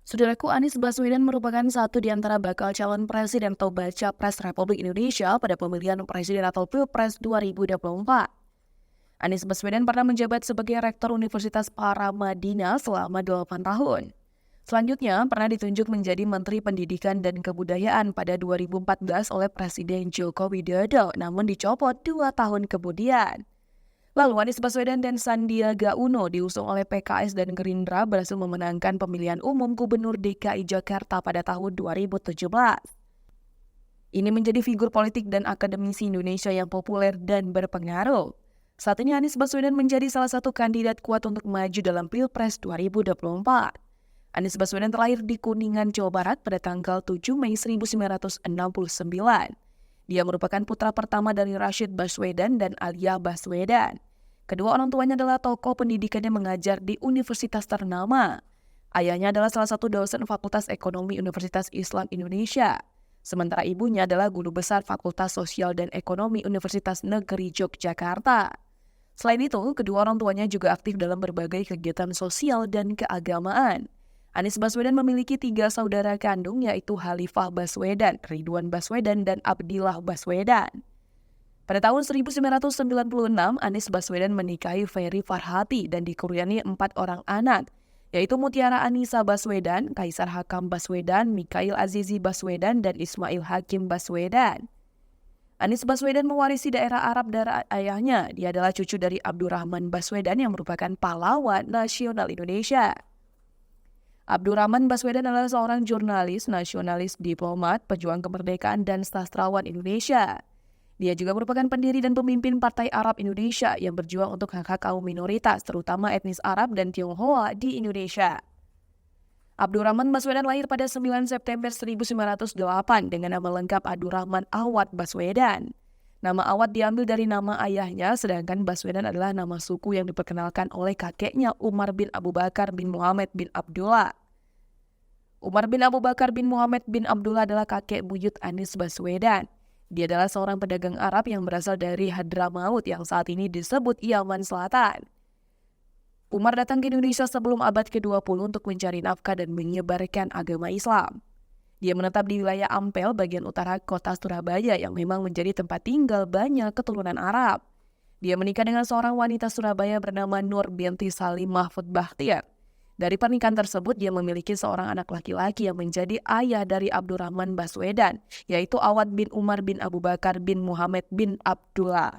Saudaraku, Anies Baswedan merupakan satu di antara bakal calon presiden atau baca pres Republik Indonesia pada pemilihan presiden atau Pilpres 2024. Anies Baswedan pernah menjabat sebagai Rektor Universitas Paramadina selama 8 tahun. Selanjutnya, pernah ditunjuk menjadi Menteri Pendidikan dan Kebudayaan pada 2014 oleh Presiden Joko Widodo, namun dicopot 2 tahun kemudian. Lalu Anies Baswedan dan Sandiaga Uno diusung oleh PKS dan Gerindra berhasil memenangkan pemilihan umum Gubernur DKI Jakarta pada tahun 2017. Ini menjadi figur politik dan akademisi Indonesia yang populer dan berpengaruh. Saat ini Anies Baswedan menjadi salah satu kandidat kuat untuk maju dalam Pilpres 2024. Anies Baswedan terlahir di Kuningan, Jawa Barat pada tanggal 7 Mei 1969. Dia merupakan putra pertama dari Rashid Baswedan dan Alia Baswedan. Kedua orang tuanya adalah tokoh pendidikan yang mengajar di universitas ternama. Ayahnya adalah salah satu dosen Fakultas Ekonomi Universitas Islam Indonesia. Sementara ibunya adalah guru besar Fakultas Sosial dan Ekonomi Universitas Negeri Yogyakarta. Selain itu, kedua orang tuanya juga aktif dalam berbagai kegiatan sosial dan keagamaan. Anies Baswedan memiliki 3 saudara kandung, yaitu Khalifah Baswedan, Ridwan Baswedan, dan Abdillah Baswedan. Pada tahun 1996, Anies Baswedan menikahi Ferry Farhati dan dikurniai 4 orang anak, yaitu Mutiara Anissa Baswedan, Kaisar Hakam Baswedan, Mikhail Azizi Baswedan, dan Ismail Hakim Baswedan. Anies Baswedan mewarisi daerah Arab dari ayahnya. Dia adalah cucu dari Abdurrahman Baswedan yang merupakan pahlawan nasional Indonesia. Abdurrahman Baswedan adalah seorang jurnalis, nasionalis, diplomat, pejuang kemerdekaan, dan sastrawan Indonesia. Dia juga merupakan pendiri dan pemimpin Partai Arab Indonesia yang berjuang untuk hak-hak kaum minoritas, terutama etnis Arab dan Tionghoa di Indonesia. Abdurrahman Baswedan lahir pada 9 September 1908 dengan nama lengkap Abdurrahman Awad Baswedan. Nama Awad diambil dari nama ayahnya, sedangkan Baswedan adalah nama suku yang diperkenalkan oleh kakeknya Umar bin Abu Bakar bin Muhammad bin Abdullah. Umar bin Abu Bakar bin Muhammad bin Abdullah adalah kakek buyut Anies Baswedan. Dia adalah seorang pedagang Arab yang berasal dari Hadramaut yang saat ini disebut Yaman Selatan. Umar datang ke Indonesia sebelum abad ke-20 untuk mencari nafkah dan menyebarkan agama Islam. Dia menetap di wilayah Ampel, bagian utara kota Surabaya yang memang menjadi tempat tinggal banyak keturunan Arab. Dia menikah dengan seorang wanita Surabaya bernama Nur binti Salim Mahfud Bakhtiar. Dari pernikahan tersebut, dia memiliki seorang anak laki-laki yang menjadi ayah dari Abdurrahman Baswedan, yaitu Awad bin Umar bin Abu Bakar bin Muhammad bin Abdullah.